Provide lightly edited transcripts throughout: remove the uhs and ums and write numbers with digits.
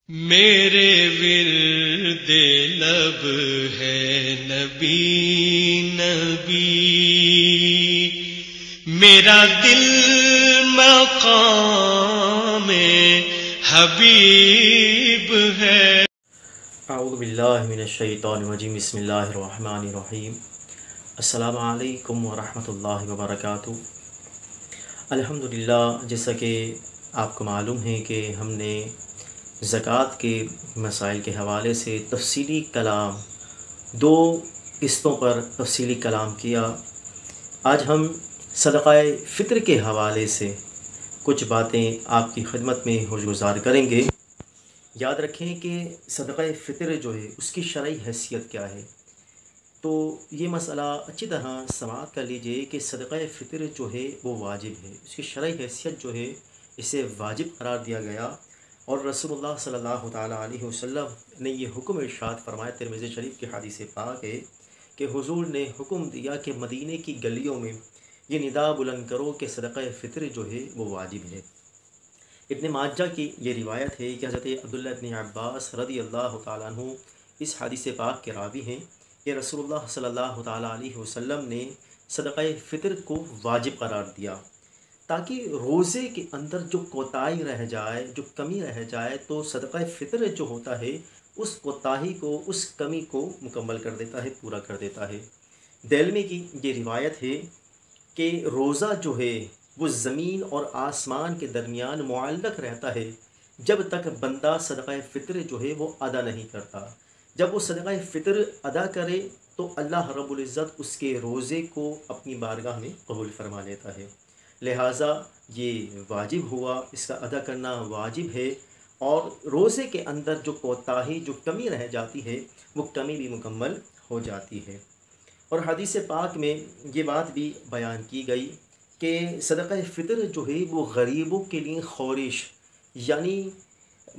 میرے ورد لب ہے نبی نبی، میرا دل مقام حبیب ہے۔ اعوذ باللہ من الشیطان الرجیم، بسم اللہ الرحمن الرحیم۔ السلام علیکم ورحمۃ اللہ وبرکاتہ۔ الحمدللہ، جیسا کہ آپ کو معلوم ہے کہ ہم نے زکوٰۃ کے مسائل کے حوالے سے تفصیلی کلام دو قسطوں پر تفصیلی کلام کیا۔ آج ہم صدقہ فطر کے حوالے سے کچھ باتیں آپ کی خدمت میں گزار کریں گے۔ یاد رکھیں کہ صدقہ فطر جو ہے اس کی شرعی حیثیت کیا ہے، تو یہ مسئلہ اچھی طرح سماعت کر لیجئے کہ صدقہ فطر جو ہے وہ واجب ہے، اس کی شرعی حیثیت جو ہے اسے واجب قرار دیا گیا، اور رسول اللہ صلی اللہ تعالیٰ علیہ وسلم نے یہ حکم ارشاد فرمایا، ترمذی شریف کی حدیث پاک ہے کہ حضور نے حکم دیا کہ مدینے کی گلیوں میں یہ ندا بلند کرو کہ صدقہ فطر جو ہے وہ واجب ہے۔ ابن ماجہ کی یہ روایت ہے کہ حضرت عبداللہ ابن عباس رضی اللہ تعالیٰ عنہ اس حدیث پاک کے راوی ہیں کہ رسول اللہ صلی اللہ تعالیٰ علیہ وسلم نے صدقہ فطر کو واجب قرار دیا تاکہ روزے کے اندر جو کوتاہی رہ جائے، جو کمی رہ جائے، تو صدقہ فطر جو ہوتا ہے اس کوتاہی کو، اس کمی کو مکمل کر دیتا ہے، پورا کر دیتا ہے۔ دیلمی کی یہ روایت ہے کہ روزہ جو ہے وہ زمین اور آسمان کے درمیان معلق رہتا ہے جب تک بندہ صدقہ فطر جو ہے وہ ادا نہیں کرتا۔ جب وہ صدقہ فطر ادا کرے تو اللہ رب العزت اس کے روزے کو اپنی بارگاہ میں قبول فرما لیتا ہے، لہٰذا یہ واجب ہوا، اس کا ادا کرنا واجب ہے، اور روزے کے اندر جو کوتاہی، جو کمی رہ جاتی ہے وہ کمی بھی مکمل ہو جاتی ہے۔ اور حدیث پاک میں یہ بات بھی بیان کی گئی کہ صدقہ فطر جو ہے وہ غریبوں کے لیے خورش، یعنی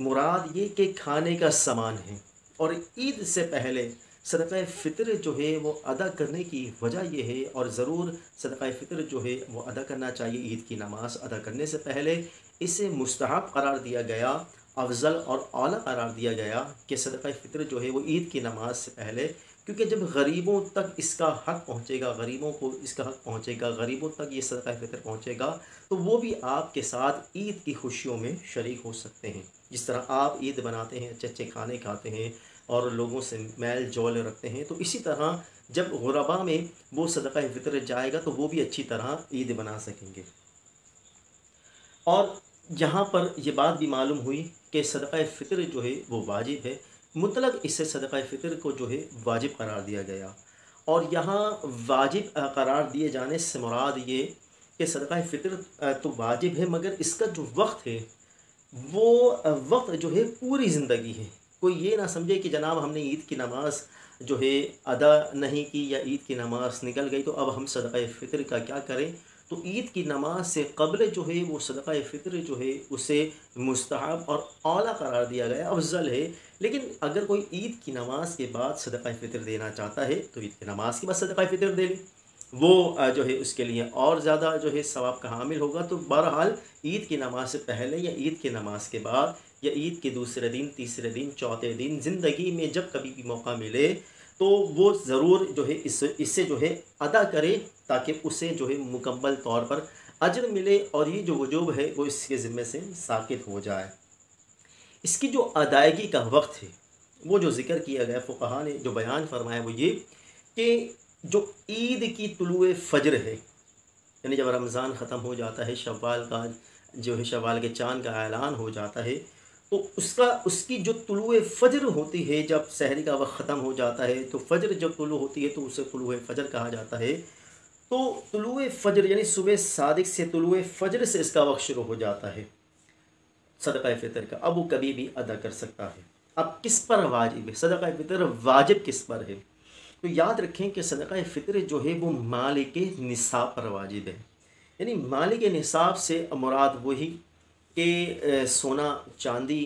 مراد یہ کہ کھانے کا سامان ہے، اور عید سے پہلے صدقہ فطر جو ہے وہ ادا کرنے کی وجہ یہ ہے، اور ضرور صدقہ فطر جو ہے وہ ادا کرنا چاہیے عید کی نماز ادا کرنے سے پہلے۔ اسے مستحب قرار دیا گیا، افضل اور اعلیٰ قرار دیا گیا کہ صدقہ فطر جو ہے وہ عید کی نماز سے پہلے، کیونکہ جب غریبوں تک اس کا حق پہنچے گا، غریبوں کو اس کا حق پہنچے گا، غریبوں تک یہ صدقہ فطر پہنچے گا، تو وہ بھی آپ کے ساتھ عید کی خوشیوں میں شریک ہو سکتے ہیں۔ جس طرح آپ عید بناتے ہیں، اچھے اچھے کھانے کھاتے ہیں اور لوگوں سے میل جول رکھتے ہیں، تو اسی طرح جب غربا میں وہ صدقہ فطر جائے گا تو وہ بھی اچھی طرح عید بنا سکیں گے۔ اور یہاں پر یہ بات بھی معلوم ہوئی کہ صدقہ فطر جو ہے وہ واجب ہے، مطلق اس سے صدقہ فطر کو جو ہے واجب قرار دیا گیا، اور یہاں واجب قرار دیے جانے سے مراد یہ کہ صدقہ فطر تو واجب ہے، مگر اس کا جو وقت ہے وہ وقت جو ہے پوری زندگی ہے۔ کوئی یہ نہ سمجھے کہ جناب ہم نے عید کی نماز جو ہے ادا نہیں کی یا عید کی نماز نکل گئی تو اب ہم صدقہ فطر کا کیا کریں۔ تو عید کی نماز سے قبل جو ہے وہ صدقہ فطر جو ہے اسے مستحب اور اعلیٰ قرار دیا گیا، افضل ہے، لیکن اگر کوئی عید کی نماز کے بعد صدقہ فطر دینا چاہتا ہے تو عید کی نماز کے بعد صدقہ فطر دے لے، وہ جو ہے اس کے لیے اور زیادہ جو ہے ثواب کا حامل ہوگا۔ تو بہرحال عید کی نماز سے پہلے یا عید کی نماز کے بعد یا عید کے دوسرے دن، تیسرے دن، چوتھے دن، زندگی میں جب کبھی بھی موقع ملے تو وہ ضرور جو ہے اس سے جو ہے ادا کرے تاکہ اسے جو ہے مکمل طور پر اجر ملے، اور یہ جو وجوب ہے وہ اس کے ذمے سے ساقط ہو جائے۔ اس کی جو ادائیگی کا وقت ہے وہ جو ذکر کیا گیا، فقہا نے جو بیان فرمایا وہ یہ کہ جو عید کی طلوع فجر ہے، یعنی جب رمضان ختم ہو جاتا ہے، شوال کا جو ہے شوال کے چاند کا اعلان ہو جاتا ہے، تو اس کی جو طلوع فجر ہوتی ہے، جب سحری کا وقت ختم ہو جاتا ہے تو فجر جب طلوع ہوتی ہے تو اسے طلوع فجر کہا جاتا ہے۔ تو طلوع فجر یعنی صبح صادق سے طلوع فجر سے اس کا وقت شروع ہو جاتا ہے صدقہ فطر کا، اب وہ کبھی بھی ادا کر سکتا ہے۔ اب کس پر واجب ہے صدقہ فطر، واجب کس پر ہے؟ تو یاد رکھیں کہ صدقہ فطر جو ہے وہ مالک نصاب پر واجب ہے، یعنی مالک نصاب سے مراد وہی کہ سونا چاندی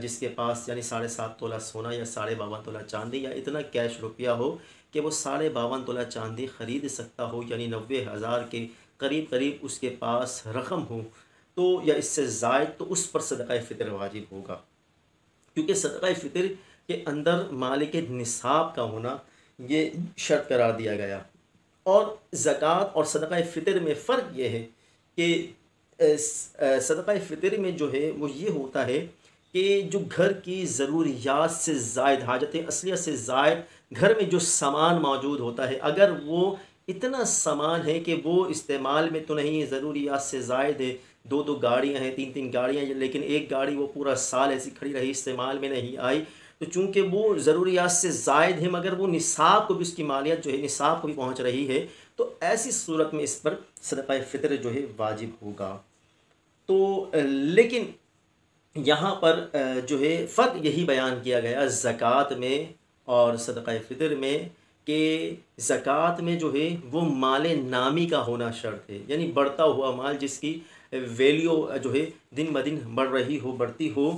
جس کے پاس یعنی 7.5 تولہ سونا یا 52.5 تولہ چاندی یا اتنا کیش روپیہ ہو کہ وہ 52.5 تولہ چاندی خرید سکتا ہو، یعنی 90,000 کے قریب اس کے پاس رقم ہو، تو یا اس سے زائد، تو اس پر صدقہ فطر واجب ہوگا۔ کیونکہ صدقہ فطر کے اندر مالک نصاب کا ہونا یہ شرط قرار دیا گیا۔ اور زکوٰۃ اور صدقہ فطر میں فرق یہ ہے کہ صدقہ فطر میں جو ہے وہ یہ ہوتا ہے کہ جو گھر کی ضروریات سے زائد، حاجت اصلیہ سے زائد گھر میں جو سامان موجود ہوتا ہے، اگر وہ اتنا سامان ہے کہ وہ استعمال میں تو نہیں، ضروریات سے زائد ہے، 2 گاڑیاں ہیں، 3 گاڑیاں ہیں، لیکن ایک گاڑی وہ پورا سال ایسی کھڑی رہی، استعمال میں نہیں آئی، تو چونکہ وہ ضروریات سے زائد ہے مگر وہ نصاب کو بھی، اس کی مالیت جو ہے نصاب کو بھی پہنچ رہی ہے، تو ایسی صورت میں اس پر صدقہ فطر جو ہے واجب ہوگا۔ تو لیکن یہاں پر جو ہے فرق یہی بیان کیا گیا زکوٰۃ میں اور صدقہ فطر میں، کہ زکوٰۃ میں جو ہے وہ مال نامی کا ہونا شرط ہے، یعنی بڑھتا ہوا مال جس کی ویلیو جو ہے دن بدن بڑھ رہی ہو، بڑھتی ہو،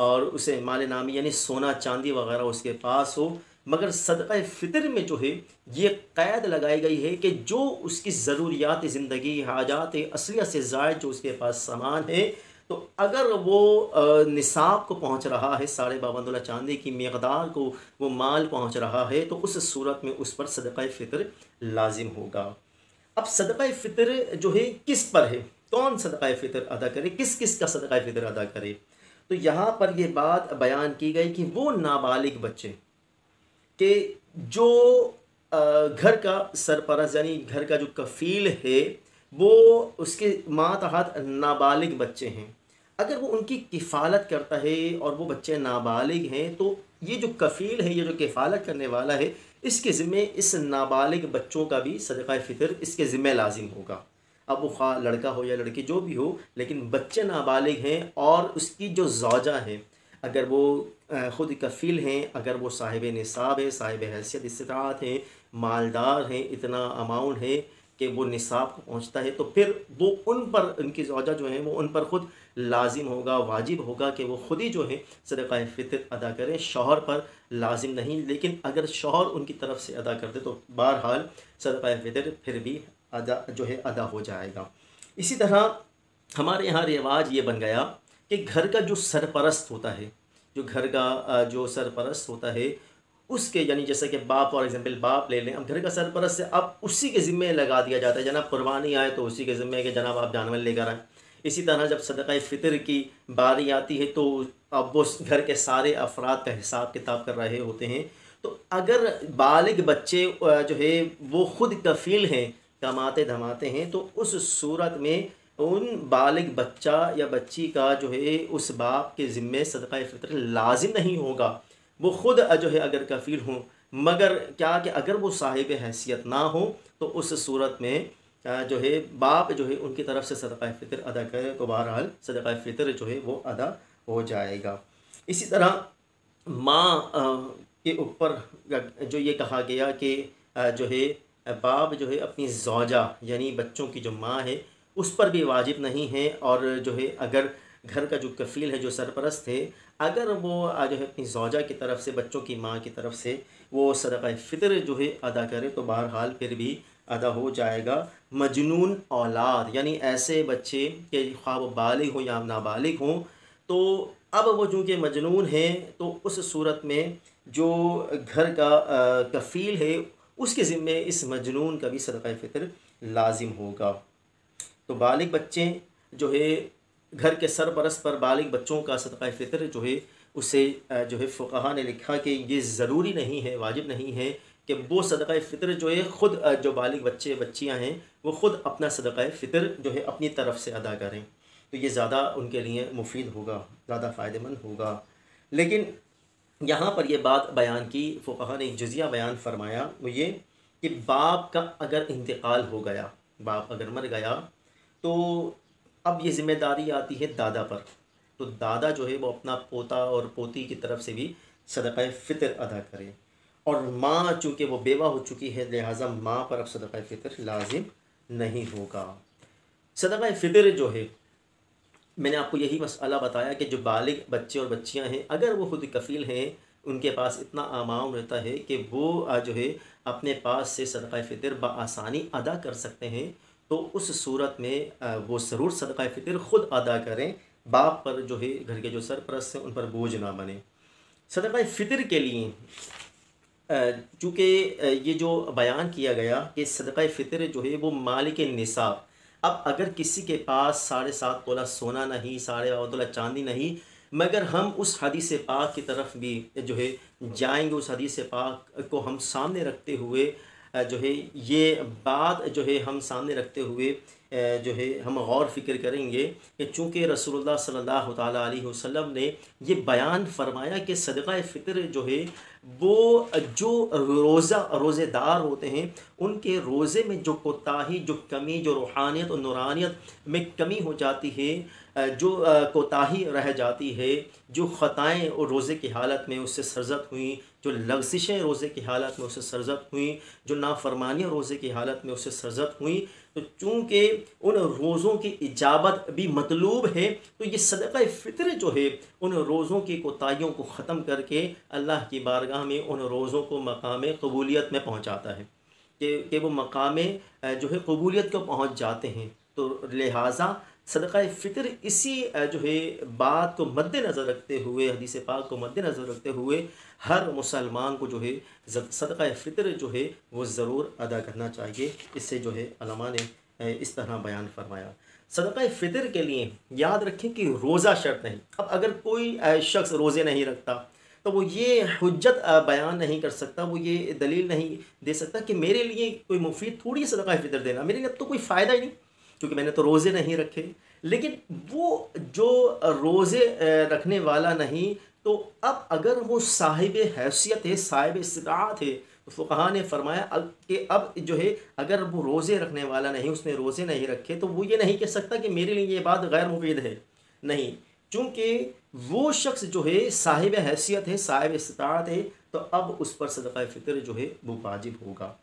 اور اسے مال نامی یعنی سونا چاندی وغیرہ اس کے پاس ہو۔ مگر صدقہ فطر میں جو ہے یہ قید لگائی گئی ہے کہ جو اس کی ضروریات زندگی، حاجات اصلیہ سے زائد جو اس کے پاس سامان ہے، تو اگر وہ نصاب کو پہنچ رہا ہے، 52.5 تولہ چاندی کی مقدار کو وہ مال پہنچ رہا ہے، تو اس صورت میں اس پر صدقہ فطر لازم ہوگا۔ اب صدقہ فطر جو ہے کس پر ہے، کون صدقہ فطر ادا کرے، کس کس کا صدقہ فطر ادا کرے، تو یہاں پر یہ بات بیان کی گئی کہ وہ نابالغ بچے کہ جو گھر کا سرپرست یعنی گھر کا جو کفیل ہے وہ اس کے ماتحت نابالغ بچے ہیں، اگر وہ ان کی کفالت کرتا ہے اور وہ بچے نابالغ ہیں، تو یہ جو کفیل ہے، یہ جو کفالت کرنے والا ہے، اس کے ذمے اس نابالغ بچوں کا بھی صدقہ فطر اس کے ذمے لازم ہوگا۔ اب وہ خواہ لڑکا ہو یا لڑکی جو بھی ہو، لیکن بچے نابالغ ہیں اور اس کی جو زوجہ ہے، اگر وہ خود کفیل ہیں، اگر وہ صاحب نصاب ہے، صاحب حیثیت استطاعت ہیں، مالدار ہیں، اتنا اماؤنٹ ہے کہ وہ نصاب کو پہنچتا ہے، تو پھر وہ ان پر، ان کی زوجہ جو ہیں وہ ان پر خود لازم ہوگا، واجب ہوگا کہ وہ خود ہی جو ہے صدقہ فطر ادا کریں، شوہر پر لازم نہیں۔ لیکن اگر شوہر ان کی طرف سے ادا کرتے تو بہرحال صدقہ فطر پھر بھی ادا ہو جائے گا۔ اسی طرح ہمارے یہاں رواج یہ بن گیا کہ گھر کا جو سرپرست ہوتا ہے، جو گھر کا جو سرپرست ہوتا ہے، اس کے یعنی جیسا کہ باپ، فار ایگزامپل باپ لے لیں، اب گھر کا سرپرست ہے، اب اسی کے ذمے لگا دیا جاتا ہے، جناب قربانی آئے تو اسی کے ذمے کہ جناب آپ جانور لے کر آئیں۔ اسی طرح جب صدقہ فطر کی باری آتی ہے تو اب وہ گھر کے سارے افراد کا حساب کتاب کر رہے ہوتے ہیں، تو اگر بالغ بچے جو ہے وہ خود کفیل ہیں، کماتے دھماتے ہیں، تو اس صورت میں ان بالغ بچہ یا بچی کا جو ہے اس باپ کے ذمے صدقہ فطر لازم نہیں ہوگا، وہ خود جو ہے اگر کفیل ہوں، مگر کیا کہ اگر وہ صاحب حیثیت نہ ہو تو اس صورت میں جو ہے باپ جو ہے ان کی طرف سے صدقہ فطر ادا کرے تو بہرحال صدقہ فطر جو ہے وہ ادا ہو جائے گا۔ اسی طرح ماں کے اوپر جو یہ کہا گیا کہ جو ہے باپ جو ہے اپنی زوجہ یعنی بچوں کی جو ماں ہے اس پر بھی واجب نہیں ہے، اور جو ہے اگر گھر کا جو کفیل ہے، جو سرپرست ہے، اگر وہ جو ہے اپنی زوجہ کی طرف سے، بچوں کی ماں کی طرف سے وہ صدقہ فطر جو ہے ادا کرے تو بہرحال پھر بھی ادا ہو جائے گا۔ مجنون اولاد یعنی ایسے بچے کہ خواہ وہ بالغ ہوں یا نابالغ ہوں، تو اب وہ چونکہ مجنون ہیں تو اس صورت میں جو گھر کا کفیل ہے اس کے ذمے اس مجنون کا بھی صدقہ فطر لازم ہوگا۔ تو بالغ بچے جو ہے گھر کے سرپرست پر بالغ بچوں کا صدقہ فطر جو ہے اسے جو ہے فقہا نے لکھا کہ یہ ضروری نہیں ہے، واجب نہیں ہے کہ وہ صدقہ فطر جو ہے خود جو بالغ بچے بچیاں ہیں وہ خود اپنا صدقہ فطر جو ہے اپنی طرف سے ادا کریں، تو یہ زیادہ ان کے لیے مفید ہوگا، زیادہ فائدہ مند ہوگا۔ لیکن یہاں پر یہ بات بیان کی، فقہا نے ایک جزیہ بیان فرمایا، وہ یہ کہ باپ کا اگر انتقال ہو گیا، باپ اگر مر گیا، تو اب یہ ذمہ داری آتی ہے دادا پر، تو دادا جو ہے وہ اپنا پوتا اور پوتی کی طرف سے بھی صدقہ فطر ادا کرے، اور ماں چونکہ وہ بیوہ ہو چکی ہے لہٰذا ماں پر اب صدقہ فطر لازم نہیں ہوگا۔ صدقہ فطر جو ہے میں نے آپ کو یہی مسئلہ بتایا کہ جو بالغ بچے اور بچیاں ہیں اگر وہ خود کفیل ہیں، ان کے پاس اتنا اماؤنٹ رہتا ہے کہ وہ جو ہے اپنے پاس سے صدقہ فطر بآسانی ادا کر سکتے ہیں، تو اس صورت میں وہ ضرور صدقہ فطر خود ادا کریں، باپ پر جو ہے گھر کے جو سرپرست ہیں ان پر بوجھ نہ بنے۔ صدقہ فطر کے لیے چونکہ یہ جو بیان کیا گیا کہ صدقہ فطر جو ہے وہ مالک نصاب، اب اگر کسی کے پاس 7.5 تولہ سونا نہیں، 7.5 تولہ چاندی نہیں، مگر ہم اس حدیث پاک کی طرف بھی جو ہے جائیں گے، اس حدیث پاک کو ہم سامنے رکھتے ہوئے جو ہے یہ بات جو ہے ہم سامنے رکھتے ہوئے جو ہے ہم غور فکر کریں گے کہ چونکہ رسول اللہ صلی اللہ تعالیٰ علیہ وسلم نے یہ بیان فرمایا کہ صدقہ فطر جو ہے وہ جو روزے دار ہوتے ہیں ان کے روزے میں جو کوتاہی، جو کمی، جو روحانیت اور نورانیت میں کمی ہو جاتی ہے، جو کوتاہی رہ جاتی ہے، جو خطائیں اور روزے کی حالت میں اس سے سرزد ہوئیں، جو لغزشیں روزے کی حالت میں اس سے سرزد ہوئیں، جو نافرمانیاں روزے کی حالت میں اس سے سرزد ہوئیں، تو چونکہ ان روزوں کی اجابت بھی مطلوب ہے، تو یہ صدقہ فطر جو ہے ان روزوں کی کوتاہیوں کو ختم کر کے اللہ کی بارگاہ میں ان روزوں کو مقام قبولیت میں پہنچاتا ہے، کہ وہ مقام جو ہے قبولیت کو پہنچ جاتے ہیں۔ تو لہٰذا صدقہ فطر اسی جو ہے بات کو مد نظر رکھتے ہوئے، حدیث پاک کو مد نظر رکھتے ہوئے ہر مسلمان کو جو ہے صدقہ فطر جو ہے وہ ضرور ادا کرنا چاہیے۔ اس سے جو ہے علماء نے اس طرح بیان فرمایا۔ صدقہ فطر کے لیے یاد رکھیں کہ روزہ شرط نہیں۔ اب اگر کوئی شخص روزے نہیں رکھتا تو وہ یہ حجت بیان نہیں کر سکتا، وہ یہ دلیل نہیں دے سکتا کہ میرے لیے کوئی مفید تھوڑی صدقہ فطر دینا، میرے لیے اب تو کوئی فائدہ ہی نہیں کیونکہ میں نے تو روزے نہیں رکھے۔ لیکن وہ جو روزے رکھنے والا نہیں، تو اب اگر وہ صاحب حیثیت ہے، صاحب استطاعت ہے، تو فقہا نے فرمایا کہ اب جو ہے اگر وہ روزے رکھنے والا نہیں، اس نے روزے نہیں رکھے، تو وہ یہ نہیں کہہ سکتا کہ میرے لیے یہ بات غیر مفید ہے، نہیں، چونکہ وہ شخص جو ہے صاحب حیثیت ہے، صاحب استطاعت ہے، تو اب اس پر صدقہ فطر جو ہے وہ واجب ہوگا۔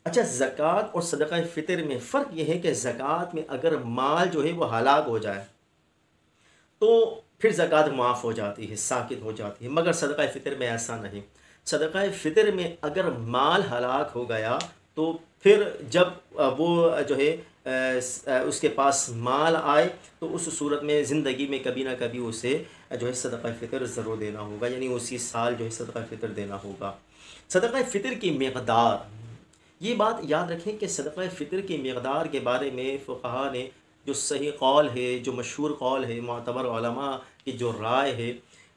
اچھا، زکوٰۃ اور صدقہ فطر میں فرق یہ ہے کہ زکوٰۃ میں اگر مال جو ہے وہ ہلاک ہو جائے تو پھر زکوٰۃ معاف ہو جاتی ہے، ساقط ہو جاتی ہے، مگر صدقہ فطر میں ایسا نہیں۔ صدقہ فطر میں اگر مال ہلاک ہو گیا تو پھر جب وہ جو ہے اس کے پاس مال آئے تو اس صورت میں زندگی میں کبھی نہ کبھی اسے جو ہے صدقہ فطر ضرور دینا ہوگا، یعنی اسی سال جو ہے صدقہ فطر دینا ہوگا۔ صدقہ فطر کی مقدار، یہ بات یاد رکھیں کہ صدقہ فطر کی مقدار کے بارے میں فقہا نے جو صحیح قول ہے، جو مشہور قول ہے، معتبر علماء کی جو رائے ہے،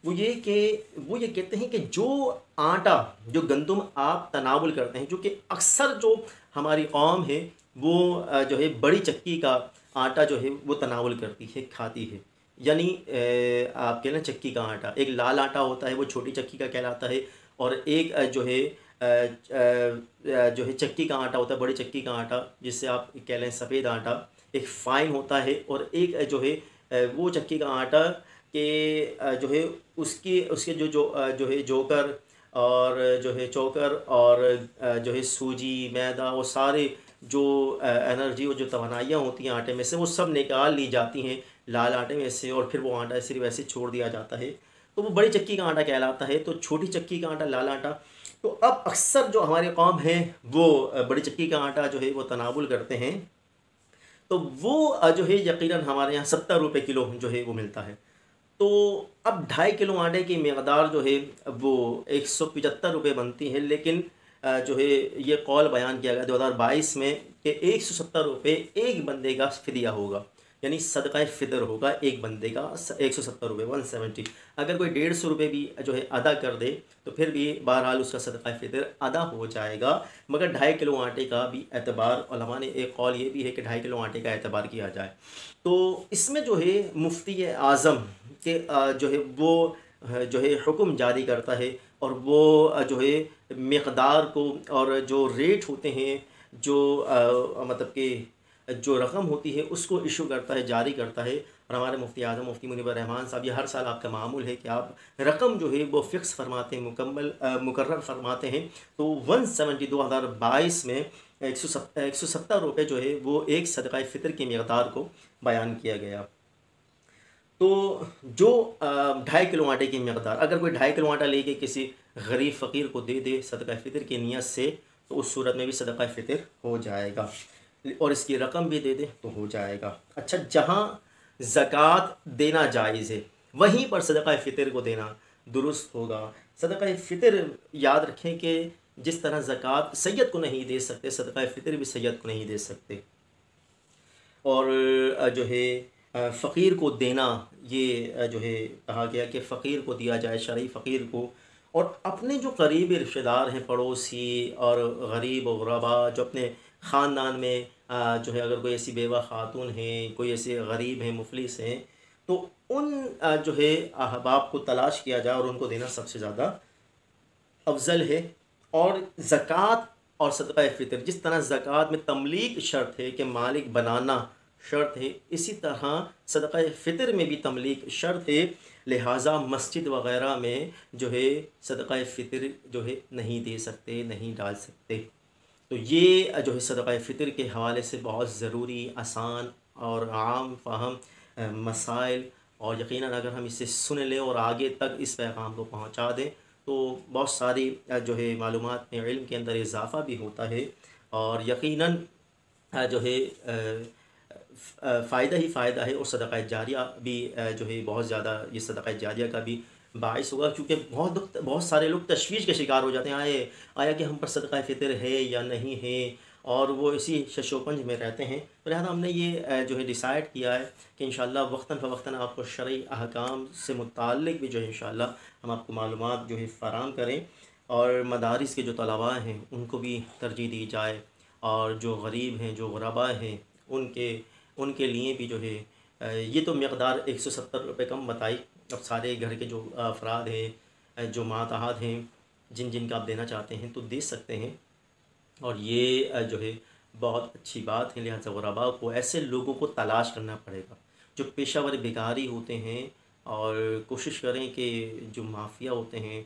وہ یہ کہتے ہیں کہ جو آٹا، جو گندم آپ تناول کرتے ہیں، جو کہ اکثر جو ہماری قوم ہے وہ جو ہے بڑی چکی کا آٹا جو ہے وہ تناول کرتی ہے، کھاتی ہے، یعنی آپ کہنا چکی کا آٹا، ایک لال آٹا ہوتا ہے وہ چھوٹی چکی کا کہلاتا ہے، اور ایک جو ہے چکی کا آٹا ہوتا ہے، بڑی چکی کا آٹا جس سے آپ کہہ لیں سفید آٹا، ایک فائن ہوتا ہے، اور ایک جو ہے وہ چکی کا آٹا کہ جو ہے اس کے جو ہے جوکر اور جو ہے چوکر اور جو ہے سوجی، میدا، وہ سارے جو انرجی اور جو توانائیاں ہوتی ہیں آٹے میں سے وہ سب نکال لی جاتی ہیں لال آٹے میں سے، اور پھر وہ آٹا صرف ایسے چھوڑ دیا جاتا ہے، تو وہ بڑی چکی کا آٹا کہلاتا ہے۔ تو چھوٹی چکی کا آٹا لال آٹا، تو اب اکثر جو ہماری قوم ہے وہ بڑی چکی کا آٹا جو ہے وہ تناول کرتے ہیں، تو وہ جو ہے یقیناً ہمارے یہاں 70 روپے کلو جو ہے وہ ملتا ہے۔ تو اب 2.5 کلو آٹے کی مقدار جو ہے وہ 175 روپے بنتی ہے، لیکن جو ہے یہ قول بیان کیا گیا 2022 میں کہ 170 روپے ایک بندے کا فدیہ ہوگا، یعنی صدقہ فطر ہوگا ایک بندے کا 170 روپے 170۔ اگر کوئی 150 روپے بھی جو ہے ادا کر دے تو پھر بھی بہرحال اس کا صدقہ فطر ادا ہو جائے گا، مگر 2.5 کلو آٹے کا بھی اعتبار، علماء نے ایک قول یہ بھی ہے کہ 2.5 کلو آٹے کا اعتبار کیا جائے۔ تو اس میں جو ہے مفتی اعظم کے جو ہے وہ جو ہے حکم جاری کرتا ہے، اور وہ جو ہے مقدار کو اور جو ریٹ ہوتے ہیں، جو مطلب کہ جو رقم ہوتی ہے اس کو ایشو کرتا ہے، جاری کرتا ہے، اور ہمارے مفتی اعظم مفتی منیب الرحمان صاحب، یہ ہر سال آپ کا معمول ہے کہ آپ رقم جو ہے وہ فکس فرماتے ہیں، مقرر فرماتے ہیں۔ تو 170 2022 میں 170 روپے جو ہے وہ ایک صدقہ فطر کی مقدار کو بیان کیا گیا۔ تو جو 2.5 کلو آٹے کی مقدار، اگر کوئی 2.5 کلو آٹا لے کے کسی غریب فقیر کو دے دے صدقہ فطر کی نیت سے، تو اس صورت میں بھی صدقہ فطر ہو جائے گا، اور اس کی رقم بھی دے دے تو ہو جائے گا۔ اچھا، جہاں زکوٰۃ دینا جائز ہے وہیں پر صدقہ فطر کو دینا درست ہوگا۔ صدقہ فطر یاد رکھیں کہ جس طرح زکوٰۃ سید کو نہیں دے سکتے، صدقہ فطر بھی سید کو نہیں دے سکتے۔ اور جو ہے فقیر کو دینا، یہ جو ہے کہا گیا کہ فقیر کو دیا جائے، شرعی فقیر کو، اور اپنے جو قریبی رشتہ دار ہیں، پڑوسی اور غریب و غربا جو اپنے خاندان میں جو ہے اگر کوئی ایسی بیوہ خاتون ہیں، کوئی ایسے غریب ہیں، مفلس ہیں، تو ان جو ہے احباب کو تلاش کیا جائے اور ان کو دینا سب سے زیادہ افضل ہے۔ اور زکوٰۃ اور صدقہ فطر، جس طرح زکوٰۃ میں تملیک شرط ہے کہ مالک بنانا شرط ہے، اسی طرح صدقہ فطر میں بھی تملیک شرط ہے، لہٰذا مسجد وغیرہ میں جو ہے صدقہ فطر جو ہے نہیں دے سکتے، نہیں ڈال سکتے۔ تو یہ جو ہے صدقہ فطر کے حوالے سے بہت ضروری، آسان اور عام فہم مسائل، اور یقیناً اگر ہم اسے سن لیں اور آگے تک اس پیغام کو پہنچا دیں تو بہت ساری جو ہے معلومات میں، علم کے اندر اضافہ بھی ہوتا ہے، اور یقیناً جو ہے فائدہ ہی فائدہ ہے، اور صدقہ جاریہ بھی جو ہے بہت زیادہ، یہ صدقہ جاریہ کا بھی باعث ہوگا، کیونکہ بہت سارے لوگ تشویش کے شکار ہو جاتے ہیں، آیا کہ ہم پر صدقہ فطر ہے یا نہیں ہے، اور وہ اسی شش و پنج میں رہتے ہیں۔ لہٰذا ہم نے یہ جو ہے ڈیسائیڈ کیا ہے کہ انشاءاللہ وقتاً فوقتاً آپ کو شرعی احکام سے متعلق بھی جو ہے انشاءاللہ ہم آپ کو معلومات جو ہے فراہم کریں، اور مدارس کے جو طلباء ہیں ان کو بھی ترجیح دی جائے، اور جو غریب ہیں، جو غرباء ہیں، ان کے لیے بھی جو ہے یہ تو مقدار 170 روپے کم بتائی، اب سارے گھر کے جو افراد ہیں، جو ماتحت ہیں، جن کا آپ دینا چاہتے ہیں تو دے سکتے ہیں، اور یہ جو ہے بہت اچھی بات ہے۔ لہٰذا غرباء کو، ایسے لوگوں کو تلاش کرنا پڑے گا جو پیشہ ور بھکاری ہوتے ہیں، اور کوشش کریں کہ جو مافیا ہوتے ہیں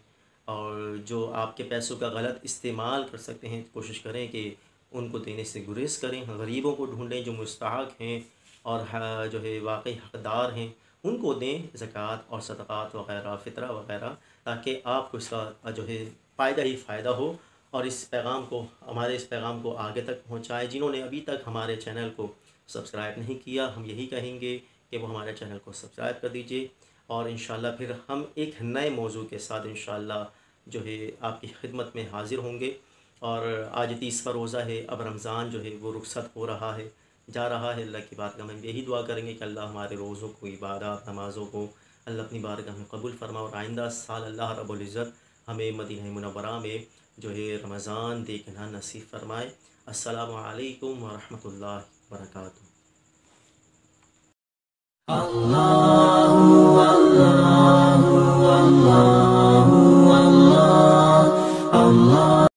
اور جو آپ کے پیسوں کا غلط استعمال کر سکتے ہیں، کوشش کریں کہ ان کو دینے سے گریز کریں، غریبوں کو ڈھونڈیں جو مستحق ہیں اور جو ہے واقعی حقدار ہیں، ان کو دیں زکوٰۃ اور صدقات وغیرہ، فطرہ وغیرہ، تاکہ آپ کو اس کا جو ہے فائدہ ہی فائدہ ہو، اور ہمارے اس پیغام کو آگے تک پہنچائے۔ جنہوں نے ابھی تک ہمارے چینل کو سبسکرائب نہیں کیا، ہم یہی کہیں گے کہ وہ ہمارے چینل کو سبسکرائب کر دیجئے، اور انشاءاللہ پھر ہم ایک نئے موضوع کے ساتھ انشاءاللہ جو ہے آپ کی خدمت میں حاضر ہوں گے۔ اور آج 30واں روزہ ہے، اب رمضان جو ہے وہ رخصت ہو رہا ہے، جا رہا ہے۔ اللہ کی بارگاہ میں یہی دعا کریں گے کہ اللہ ہمارے روزوں کو، عبادات، نمازوں کو اللہ اپنی بارگاہ میں قبول فرما، اور آئندہ سال اللہ رب العزت ہمیں مدینہ منورہ میں جو ہے رمضان دیکھنا نصیب فرمائے۔ السلام علیکم ورحمۃ اللہ وبرکاتہ۔ اللہ اللہ اللہ اللہ اللہ